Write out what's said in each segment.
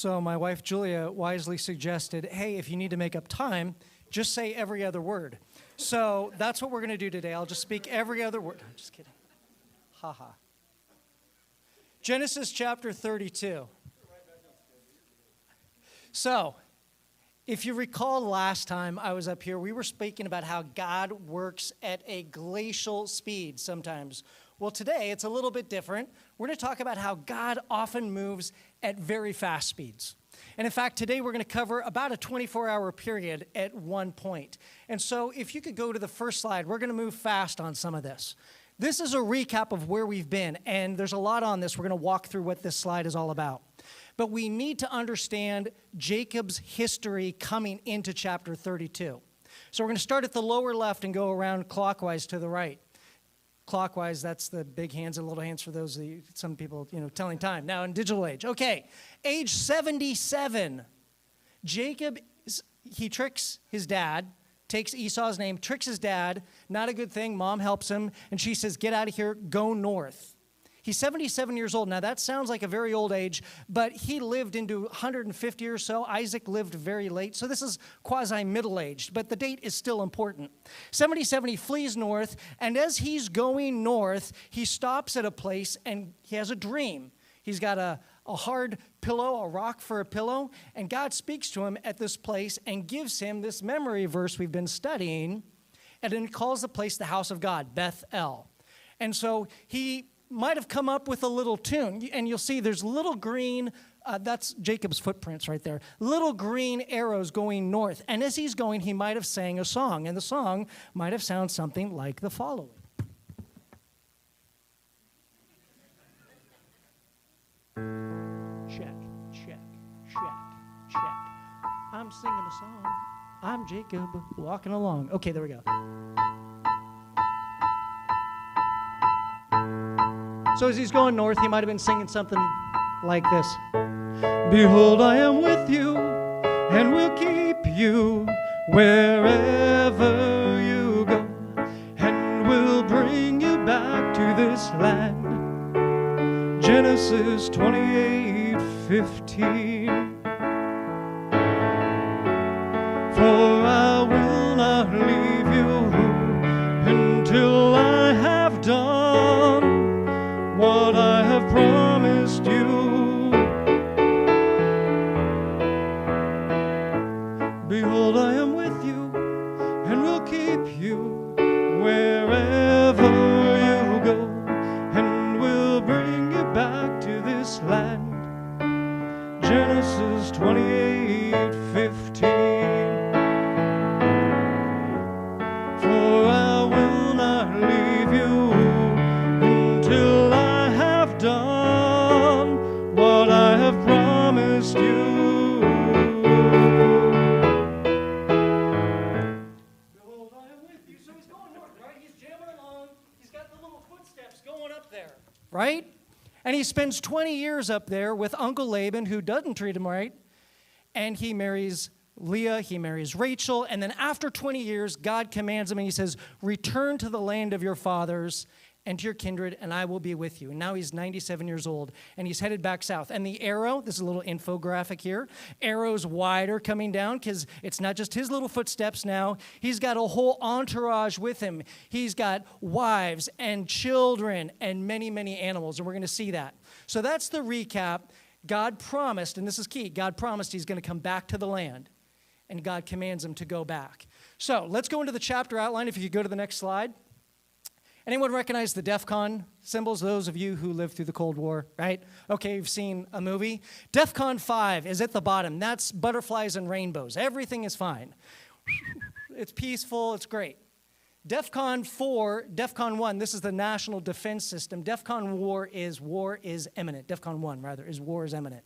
So my wife Julia wisely suggested, hey, if you need to make up time, just say every other word. So that's what we're going to do today. I'll just speak every other word. I'm just kidding. Ha ha. Genesis chapter 32. So, if you recall last time I was up here, we were speaking about how God works at a glacial speed sometimes. Well, today it's a little bit different. We're going to talk about how God often moves at very fast speeds. And in fact, today we're going to cover about a 24-hour period at one point. And so if you could go to the first slide, we're going to move fast on some of this. This is a recap of where we've been, and there's a lot on this. We're going to walk through what this slide is all about. But we need to understand Jacob's history coming into chapter 32. So we're going to start at the lower left and go around clockwise to the right. Clockwise, that's the big hands and little hands for those of you, some people, telling time. Now in digital age. Okay, age 77. Jacob, he tricks his dad, takes Esau's name, tricks his dad. Not a good thing. Mom helps him, and she says, get out of here, go north. He's 77 years old. Now, that sounds like a very old age, but he lived into 150 or so. Isaac lived very late, so this is quasi-middle-aged, but the date is still important. 77, he flees north, and as he's going north, he stops at a place, and he has a dream. He's got a hard pillow, a rock for a pillow, and God speaks to him at this place and gives him this memory verse we've been studying, and then calls the place the house of God, Beth-El. And so he might have come up with a little tune, and you'll see there's little green, that's Jacob's footprints right there, little green arrows going north. And as he's going, he might have sang a song, and the song might have sounded something like the following. Check, check, check, check. I'm singing a song. I'm Jacob walking along. Okay, there we go. So as he's going north, he might have been singing something like this. Behold, I am with you, and will keep you wherever you go, and will bring you back to this land. Genesis 28:15. For I will not leave you until I have done what I have promised you. Behold, I am with you, and will keep you wherever you go, and will bring you back to this land. Genesis 28:15. For I will not leave you until I have done what I have promised you. Behold, I am with you. So he's going north, right? He's jamming along. He's got the little footsteps going up there, right? And he spends 20 years up there with Uncle Laban, who doesn't treat him right, and he marries Leah, he marries Rachel, and then after 20 years, God commands him, and he says, return to the land of your fathers and to your kindred, and I will be with you. And now he's 97 years old, and he's headed back south. And the arrow, this is a little infographic here, arrow's wider coming down, because it's not just his little footsteps now. He's got a whole entourage with him. He's got wives and children and many, many animals, and we're going to see that. So that's the recap. God promised, and this is key, God promised he's going to come back to the land, and God commands him to go back. So let's go into the chapter outline, if you could go to the next slide. Anyone recognize the DEFCON symbols? Those of you who lived through the Cold War, right? Okay, you've seen a movie. DEFCON 5 is at the bottom. That's butterflies and rainbows. Everything is fine. It's peaceful. It's great. DEFCON 4, DEFCON 1, this is the national defense system. DEFCON war is imminent. DEFCON 1, rather, is war is imminent.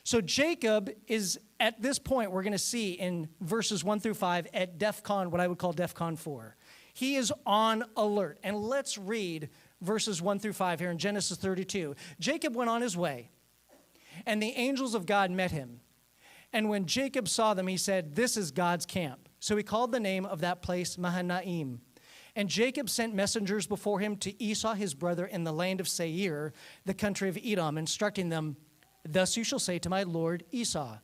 So Jacob is, at this point, we're going to see in verses 1 through 5, at DEFCON, what I would call DEFCON 4. He is on alert. And let's read verses 1 through 5 here in Genesis 32. Jacob went on his way, and the angels of God met him. And when Jacob saw them, he said, this is God's camp. So he called the name of that place Mahanaim. And Jacob sent messengers before him to Esau his brother in the land of Seir, the country of Edom, instructing them, Thus you shall say to my lord Esau,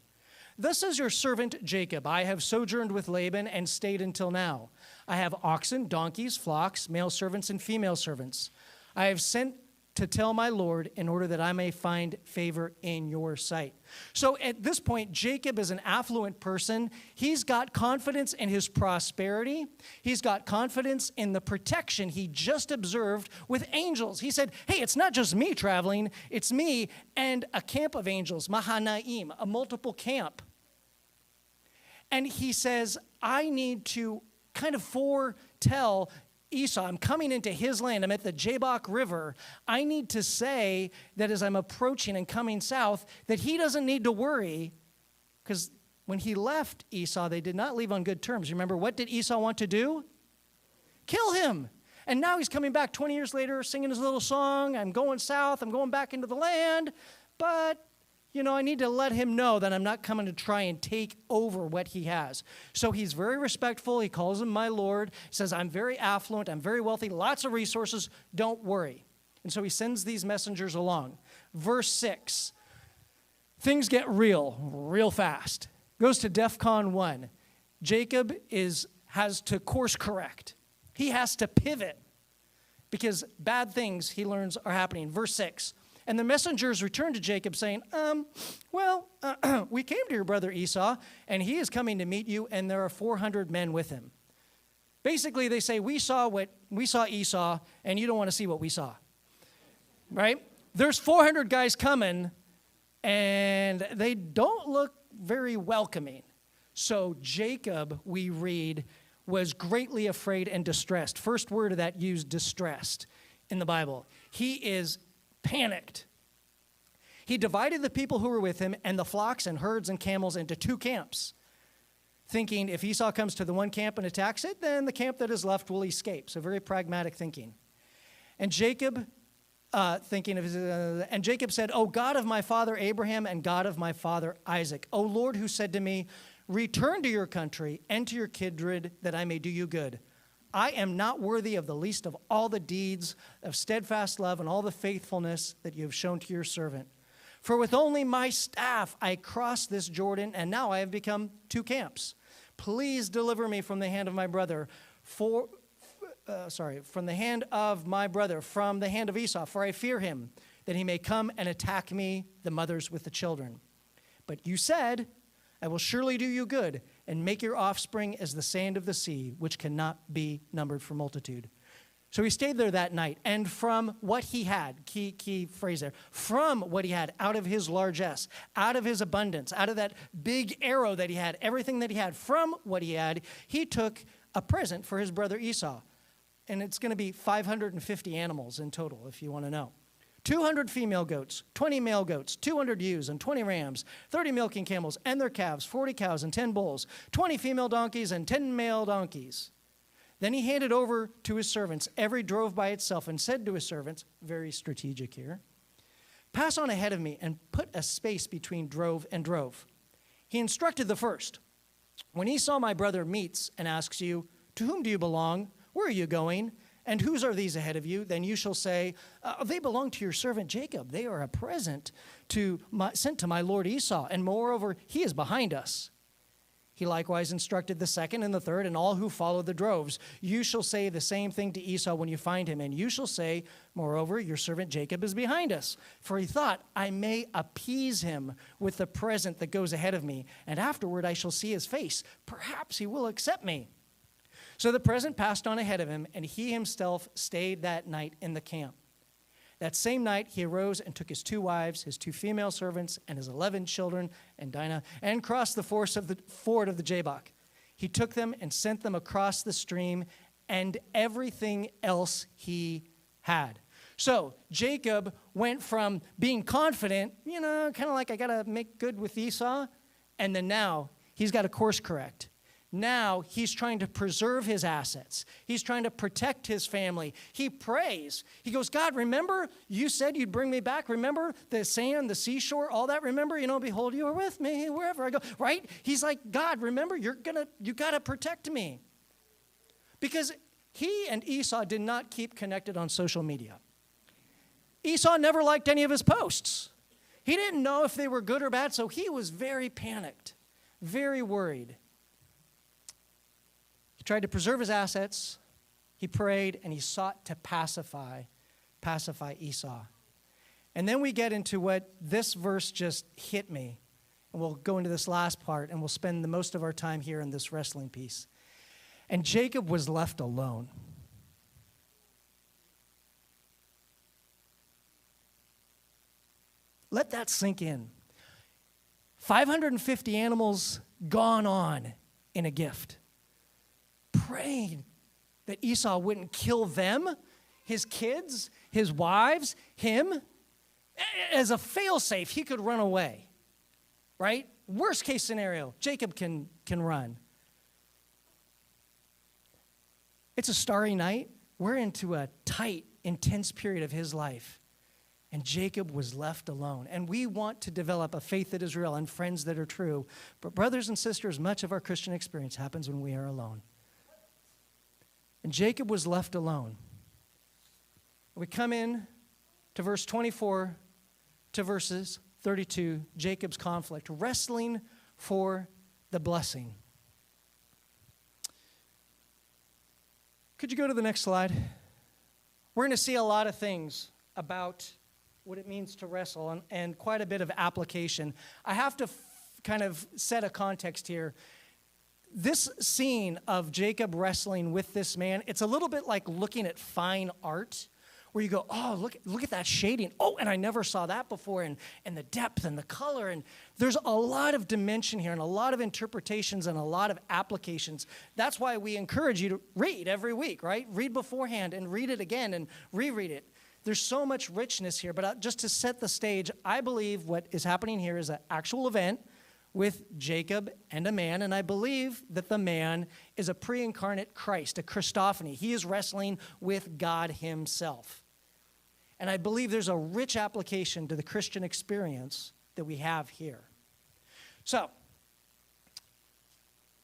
thus says your servant Jacob, I have sojourned with Laban and stayed until now. I have oxen, donkeys, flocks, male servants, and female servants. I have sent to tell my Lord in order that I may find favor in your sight. So at this point, Jacob is an affluent person. He's got confidence in his prosperity. He's got confidence in the protection he just observed with angels. He said, hey, it's not just me traveling. It's me and a camp of angels, Mahanaim, a multiple camp. And he says, I need to kind of foretell Esau, I'm coming into his land. I'm at the Jabbok River. I need to say that as I'm approaching and coming south, that he doesn't need to worry, because when he left Esau, they did not leave on good terms. Remember, what did Esau want to do? Kill him. And now he's coming back 20 years later, singing his little song. I'm going south. I'm going back into the land. But I need to let him know that I'm not coming to try and take over what he has. So he's very respectful. He calls him my Lord. He says, I'm very affluent. I'm very wealthy. Lots of resources. Don't worry. And so he sends these messengers along. Verse 6. Things get real fast. Goes to DEFCON 1. Jacob has to course correct. He has to pivot because bad things, he learns, are happening. Verse 6. And the messengers returned to Jacob saying, we came to your brother Esau, and he is coming to meet you, and there are 400 men with him. Basically, they say, we saw Esau, and you don't want to see what we saw. Right? There's 400 guys coming, and they don't look very welcoming. So Jacob, we read, was greatly afraid and distressed. First word of that used, distressed, in the Bible. He is panicked. He divided the people who were with him and the flocks and herds and camels into two camps, thinking if Esau comes to the one camp and attacks it, then the camp that is left will escape. So very pragmatic thinking. And Jacob said, O God of my father Abraham and God of my father Isaac, O Lord who said to me, return to your country and to your kindred that I may do you good. I am not worthy of the least of all the deeds of steadfast love and all the faithfulness that you have shown to your servant. For with only my staff I crossed this Jordan, and now I have become two camps. Please deliver me from the hand of my brother, from the hand of Esau, for I fear him, that he may come and attack me, the mothers with the children. But you said, I will surely do you good and make your offspring as the sand of the sea, which cannot be numbered for multitude. So he stayed there that night, and from what he had, key phrase there, from what he had, out of his largesse, out of his abundance, out of that big arrow that he had, everything that he had, from what he had, he took a present for his brother Esau. And it's going to be 550 animals in total, if you want to know. 200 female goats, 20 male goats, 200 ewes and 20 rams, 30 milking camels and their calves, 40 cows and 10 bulls, 20 female donkeys and 10 male donkeys. Then he handed over to his servants every drove by itself and said to his servants, very strategic here, pass on ahead of me and put a space between drove and drove. He instructed the first, when Esau my brother meets and asks you, to whom do you belong? Where are you going? And whose are these ahead of you? Then you shall say, they belong to your servant Jacob. They are a present sent to my lord Esau. And moreover, he is behind us. He likewise instructed the second and the third and all who follow the droves. You shall say the same thing to Esau when you find him. And you shall say, moreover, your servant Jacob is behind us. For he thought, I may appease him with the present that goes ahead of me. And afterward I shall see his face. Perhaps he will accept me. So the present passed on ahead of him, and he himself stayed that night in the camp. That same night he arose and took his 2 wives, his 2 female servants, and his 11 children, and Dinah, and crossed the ford of the Jabbok. He took them and sent them across the stream, and everything else he had. So Jacob went from being confident, kind of like I got to make good with Esau, and then now he's got to course correct. Now he's trying to preserve his assets. He's trying to protect his family. He prays. He goes, God, remember you said you'd bring me back? Remember the sand, the seashore, all that? Remember, behold, you are with me wherever I go, right? He's like, God, remember, you got to protect me. Because he and Esau did not keep connected on social media. Esau never liked any of his posts. He didn't know if they were good or bad, so he was very panicked, very worried. He tried to preserve his assets. He prayed, and he sought to pacify Esau. And then we get into what this verse just hit me. And we'll go into this last part, and we'll spend the most of our time here in this wrestling piece. And Jacob was left alone. Let that sink in. 550 animals gone on in a gift. Praying that Esau wouldn't kill them, his kids, his wives, him. As a fail-safe, he could run away, right? Worst case scenario, Jacob can run. It's a starry night. We're into a tight, intense period of his life. And Jacob was left alone. And we want to develop a faith that is real and friends that are true. But brothers and sisters, much of our Christian experience happens when we are alone. And Jacob was left alone. We come in to verse 24 to verses 32, Jacob's conflict, wrestling for the blessing. Could you go to the next slide? We're going to see a lot of things about what it means to wrestle and quite a bit of application. I have to kind of set a context here. This scene of Jacob wrestling with this man, it's a little bit like looking at fine art, where you go, oh, look at that shading. Oh, and I never saw that before, and the depth and the color. And there's a lot of dimension here and a lot of interpretations and a lot of applications. That's why we encourage you to read every week, right? Read beforehand and read it again and reread it. There's so much richness here, but just to set the stage, I believe what is happening here is an actual event with Jacob and a man, and I believe that the man is a pre-incarnate Christ, a Christophany. He is wrestling with God himself. And I believe there's a rich application to the Christian experience that we have here. So,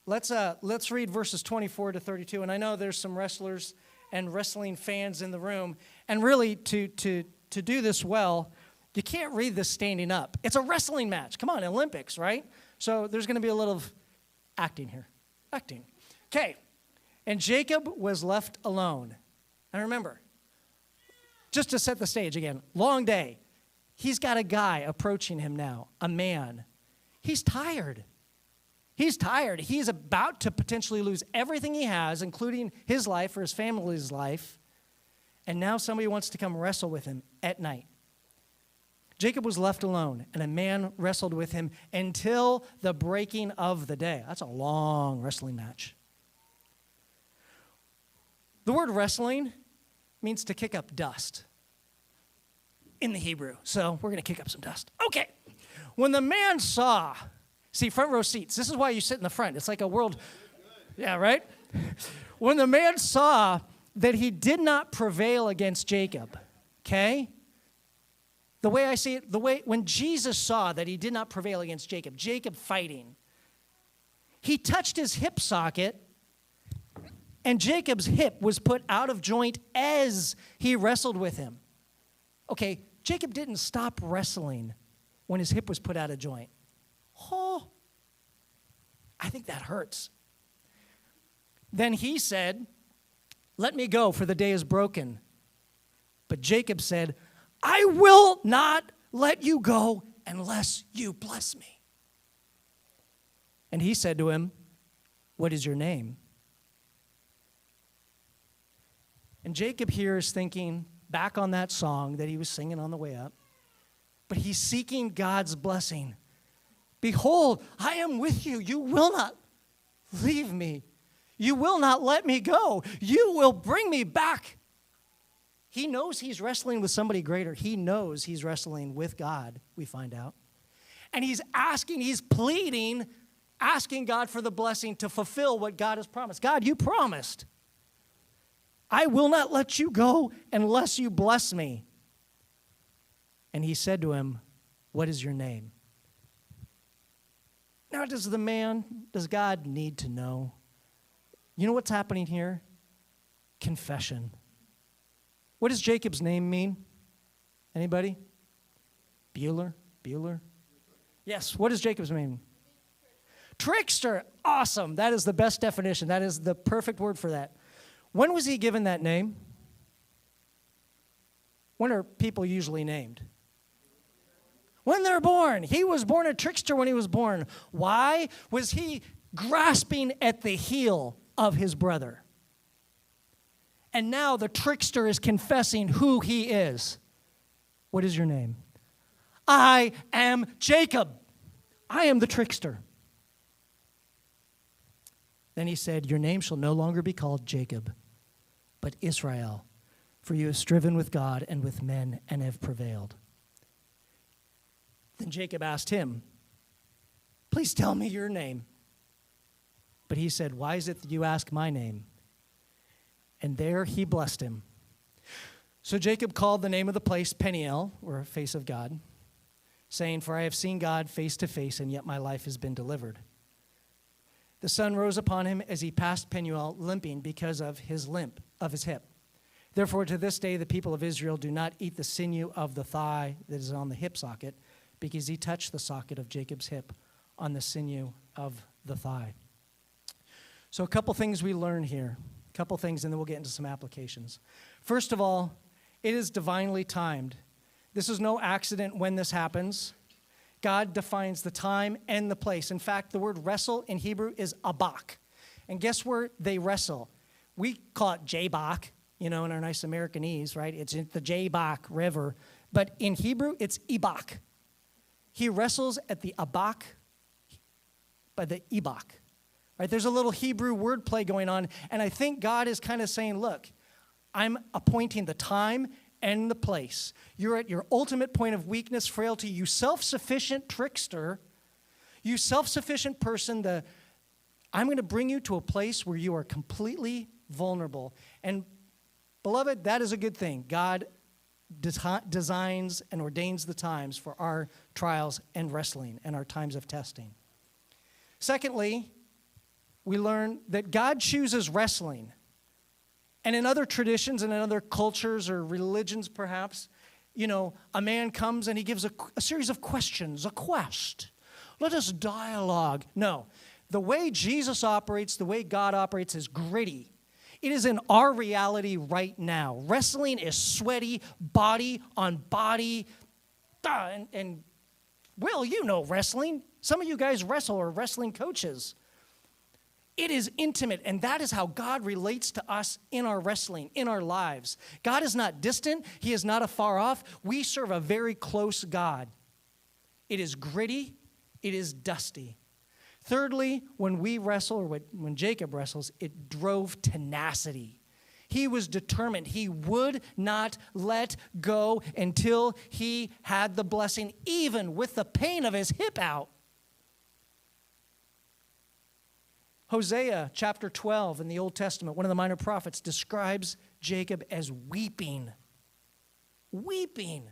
let's read verses 24 to 32, and I know there's some wrestlers and wrestling fans in the room, and really to do this well, you can't read this standing up. It's a wrestling match. Come on, Olympics, right? So there's going to be a little of acting here. Acting. Okay. And Jacob was left alone. And remember, just to set the stage again, long day. He's got a guy approaching him now, a man. He's tired. He's tired. He's about to potentially lose everything he has, including his life or his family's life. And now somebody wants to come wrestle with him at night. Jacob was left alone, and a man wrestled with him until the breaking of the day. That's a long wrestling match. The word wrestling means to kick up dust in the Hebrew. So we're going to kick up some dust. Okay. When the man saw, see, front row seats. This is why you sit in the front. It's like a world. Yeah, right? When the man saw that he did not prevail against Jacob, okay? The way I see it, when Jesus saw that he did not prevail against Jacob fighting, he touched his hip socket, and Jacob's hip was put out of joint as he wrestled with him. Okay, Jacob didn't stop wrestling when his hip was put out of joint. Oh, I think that hurts. Then he said, "Let me go, for the day is broken." But Jacob said, "I will not let you go unless you bless me." And he said to him, "What is your name?" And Jacob here is thinking back on that song that he was singing on the way up, but he's seeking God's blessing. "Behold, I am with you. You will not leave me. You will not let me go. You will bring me back." He knows he's wrestling with somebody greater. He knows he's wrestling with God, we find out. And he's pleading, asking God for the blessing to fulfill what God has promised. God, you promised. I will not let you go unless you bless me. And he said to him, "What is your name?" Now, does God need to know? You know what's happening here? Confession. What does Jacob's name mean? Anybody? Bueller? Bueller? Yes, what is Jacob's name? Trickster. Awesome. That is the best definition. That is the perfect word for that. When was he given that name? When are people usually named? When they're born. He was born a trickster when he was born. Why? Was he grasping at the heel of his brother? And now the trickster is confessing who he is. What is your name? I am Jacob. I am the trickster. Then he said, your name shall no longer be called Jacob, but Israel, for you have striven with God and with men and have prevailed. Then Jacob asked him, please tell me your name. But he said, why is it that you ask my name? And there he blessed him. So Jacob called the name of the place Peniel, or face of God, saying, for I have seen God face to face, and yet my life has been delivered. The sun rose upon him as he passed Peniel, limping because of his hip. Therefore, to this day, the people of Israel do not eat the sinew of the thigh that is on the hip socket, because he touched the socket of Jacob's hip on the sinew of the thigh. So a couple things we learn here. A couple things, and then we'll get into some applications. First of all, it is divinely timed. This is no accident when this happens. God defines the time and the place. In fact, the word wrestle in Hebrew is abak. And guess where they wrestle? We call it Jabbok, in our nice Americanese, right? It's in the Jabbok River. But in Hebrew, it's Ebok. He wrestles at the Abak by the Ebok. Right? There's a little Hebrew wordplay going on. And I think God is kind of saying, look, I'm appointing the time and the place. You're at your ultimate point of weakness, frailty. You self-sufficient trickster, you self-sufficient person, I'm going to bring you to a place where you are completely vulnerable. And beloved, that is a good thing. God designs and ordains the times for our trials and wrestling and our times of testing. Secondly, we learn that God chooses wrestling. And in other traditions and in other cultures or religions perhaps, a man comes and he gives a series of questions, a quest. Let us dialogue. No, the way Jesus operates, the way God operates is gritty. It is in our reality right now. Wrestling is sweaty, body on body. And Will, wrestling. Some of you guys wrestle or wrestling coaches. It is intimate, and that is how God relates to us in our wrestling, in our lives. God is not distant. He is not afar off. We serve a very close God. It is gritty. It is dusty. Thirdly, when we wrestle, or when Jacob wrestles, it drove tenacity. He was determined. He would not let go until he had the blessing, even with the pain of his hip out. Hosea chapter 12 in the Old Testament, one of the minor prophets, describes Jacob as weeping. Weeping.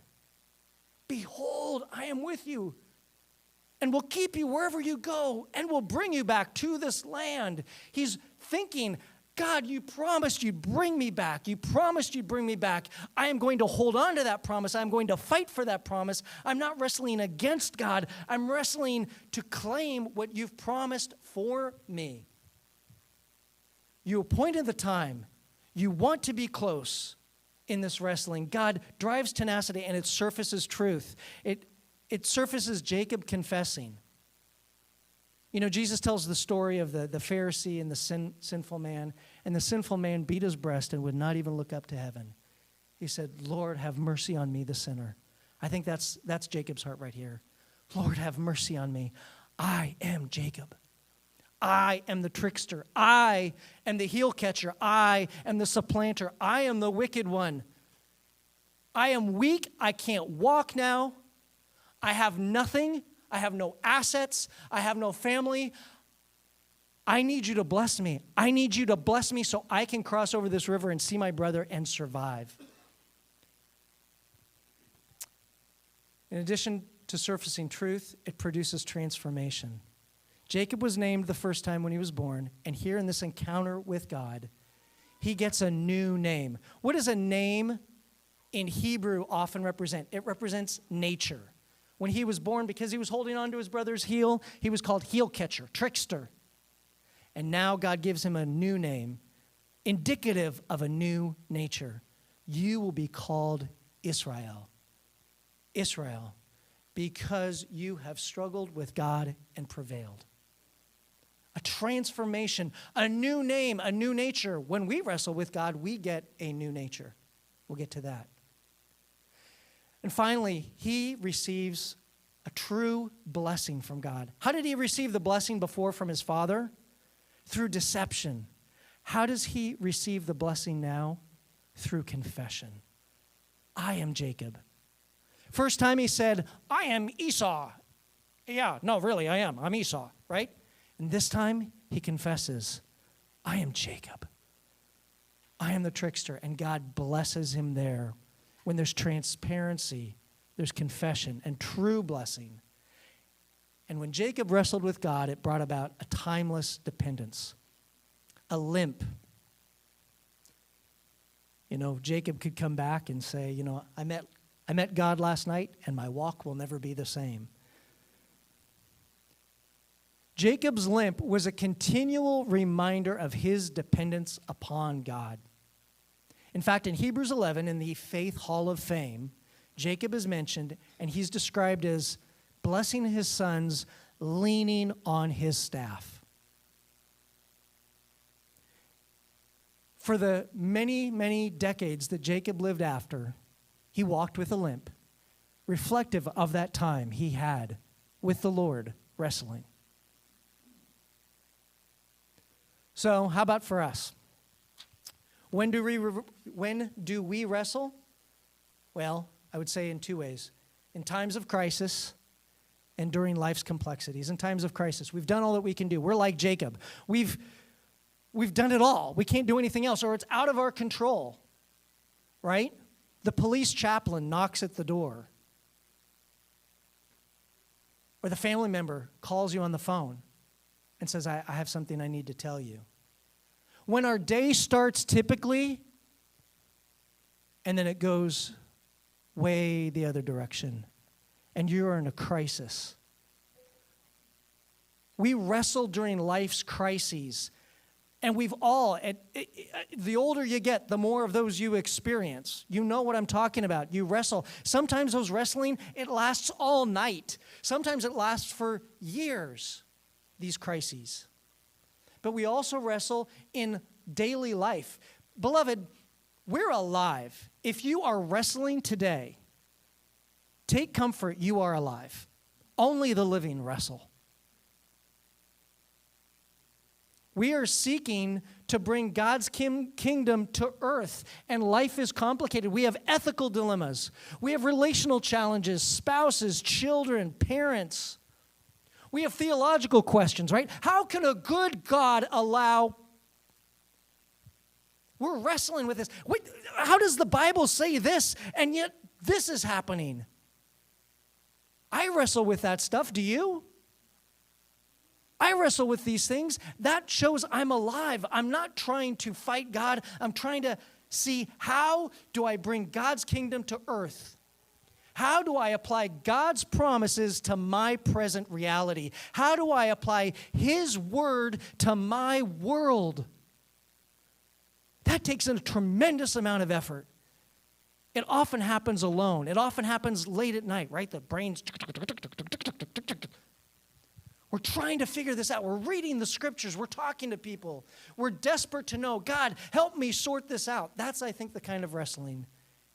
Behold, I am with you, and will keep you wherever you go, and will bring you back to this land. He's thinking, God, you promised you'd bring me back. You promised you'd bring me back. I am going to hold on to that promise. I'm going to fight for that promise. I'm not wrestling against God. I'm wrestling to claim what you've promised for me. You appointed the time. You want to be close in this wrestling. God drives tenacity, and it surfaces truth. It surfaces Jacob confessing. Jesus tells the story of the Pharisee and the sinful man, and the sinful man beat his breast and would not even look up to heaven. He said, Lord, have mercy on me, the sinner. I think that's Jacob's heart right here. Lord, have mercy on me. I am Jacob. I am the trickster. I am the heel catcher. I am the supplanter. I am the wicked one. I am weak. I can't walk now. I have nothing. I have no assets. I have no family. I need you to bless me. I need you to bless me so I can cross over this river and see my brother and survive. In addition to surfacing truth, it produces transformation. Jacob was named the first time when he was born, and here in this encounter with God, he gets a new name. What does a name in Hebrew often represent? It represents nature. When he was born, because he was holding on to his brother's heel, he was called heel catcher, trickster. And now God gives him a new name, indicative of a new nature. You will be called Israel. Israel, because you have struggled with God and prevailed. A transformation, a new name, a new nature. When we wrestle with God, we get a new nature. We'll get to that. And finally, he receives a true blessing from God. How did he receive the blessing before from his father? Through deception. How does he receive the blessing now? Through confession. I am Jacob. First time he said, I am Esau. Yeah, no, really, I am. I'm Esau, right? And this time he confesses, I am Jacob. I am the trickster. And God blesses him there. When there's transparency, there's confession and true blessing. And when Jacob wrestled with God, it brought about a timeless dependence, a limp. You know, Jacob could come back and say, you know, I met God last night, and my walk will never be the same. Jacob's limp was a continual reminder of his dependence upon God. In fact, in Hebrews 11, in the Faith Hall of Fame, Jacob is mentioned, and he's described as blessing his sons, leaning on his staff. For the many, many decades that Jacob lived after, he walked with a limp, reflective of that time he had with the Lord wrestling. So, how about for us? When do we wrestle? Well, I would say in two ways. In times of crisis and during life's complexities. In times of crisis, we've done all that we can do. We're like Jacob. We've done it all. We can't do anything else, or it's out of our control, right? The police chaplain knocks at the door, or the family member calls you on the phone and says, I have something I need to tell you. When our day starts typically, and then it goes way the other direction, and you're in a crisis. We wrestle during life's crises, and we've all, the older you get, the more of those you experience. You know what I'm talking about. You wrestle. Sometimes those wrestling, it lasts all night. Sometimes it lasts for years, these crises. But we also wrestle in daily life. Beloved, we're alive. If you are wrestling today, take comfort, you are alive. Only the living wrestle. We are seeking to bring God's kingdom to earth, and life is complicated. We have ethical dilemmas. We have relational challenges, spouses, children, parents. We have theological questions, right? How can a good God allow? We're wrestling with this. How does the Bible say this, and yet this is happening? I wrestle with that stuff. Do you? I wrestle with these things. That shows I'm alive. I'm not trying to fight God. I'm trying to see, how do I bring God's kingdom to earth? How do I apply God's promises to my present reality? How do I apply His word to my world? That takes a tremendous amount of effort. It often happens alone. It often happens late at night, right? The brain's... We're trying to figure this out. We're reading the scriptures. We're talking to people. We're desperate to know, God, help me sort this out. That's, I think, the kind of wrestling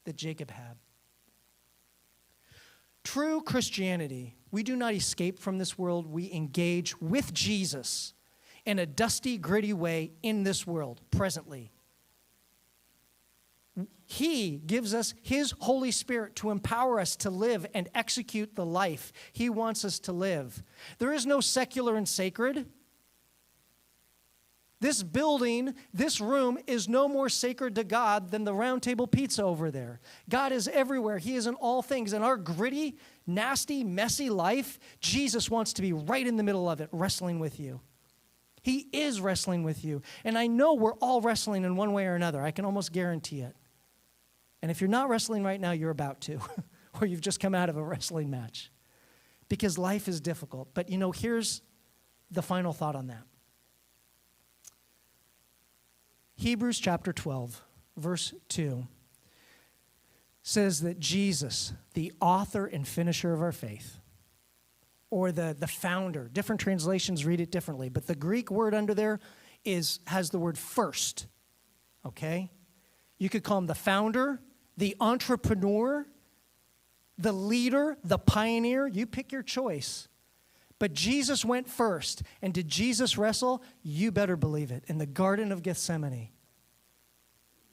that Jacob had. True Christianity, we do not escape from this world. We engage with Jesus in a dusty, gritty way in this world, presently. He gives us His Holy Spirit to empower us to live and execute the life He wants us to live. There is no secular and sacred. This building, this room is no more sacred to God than the round table pizza over there. God is everywhere. He is in all things. In our gritty, nasty, messy life, Jesus wants to be right in the middle of it, wrestling with you. He is wrestling with you. And I know we're all wrestling in one way or another. I can almost guarantee it. And if you're not wrestling right now, you're about to, or you've just come out of a wrestling match. because life is difficult. But here's the final thought on that. Hebrews chapter 12, verse 2 says that Jesus, the author and finisher of our faith, or the founder, different translations read it differently, but the Greek word under there has the word first, okay? You could call him the founder, the entrepreneur, the leader, the pioneer. You pick your choice. But Jesus went first. And did Jesus wrestle? You better believe it. In the Garden of Gethsemane.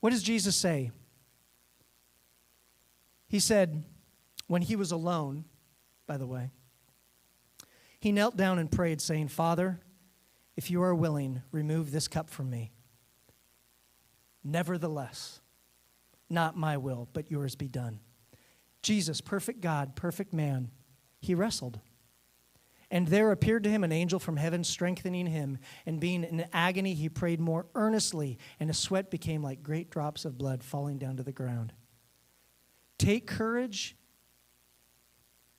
What does Jesus say? He said, when he was alone, by the way, he knelt down and prayed, saying, Father, if you are willing, remove this cup from me. Nevertheless, not my will, but yours be done. Jesus, perfect God, perfect man, he wrestled. And there appeared to him an angel from heaven, strengthening him. And being in agony, he prayed more earnestly, and his sweat became like great drops of blood falling down to the ground. Take courage.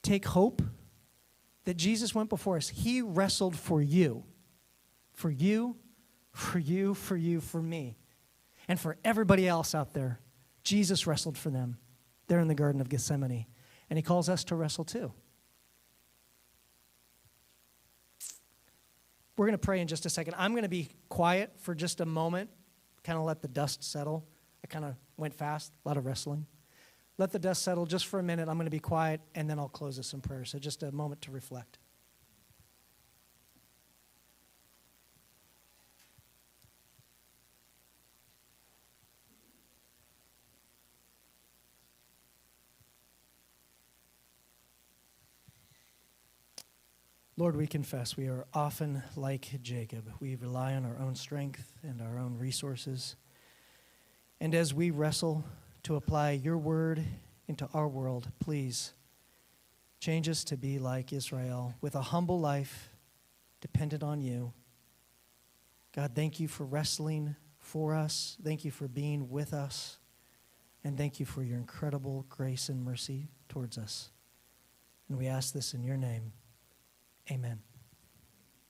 Take hope that Jesus went before us. He wrestled for you. For you, for you, for you, for me. And for everybody else out there. Jesus wrestled for them there in the Garden of Gethsemane. And he calls us to wrestle too. We're going to pray in just a second. I'm going to be quiet for just a moment, kind of let the dust settle. I kind of went fast, a lot of wrestling. Let the dust settle just for a minute. I'm going to be quiet, and then I'll close this in prayer. So just a moment to reflect. Lord, we confess we are often like Jacob. We rely on our own strength and our own resources. And as we wrestle to apply your word into our world, please change us to be like Israel with a humble life dependent on you. God, thank you for wrestling for us. Thank you for being with us. And thank you for your incredible grace and mercy towards us. And we ask this in your name. Amen.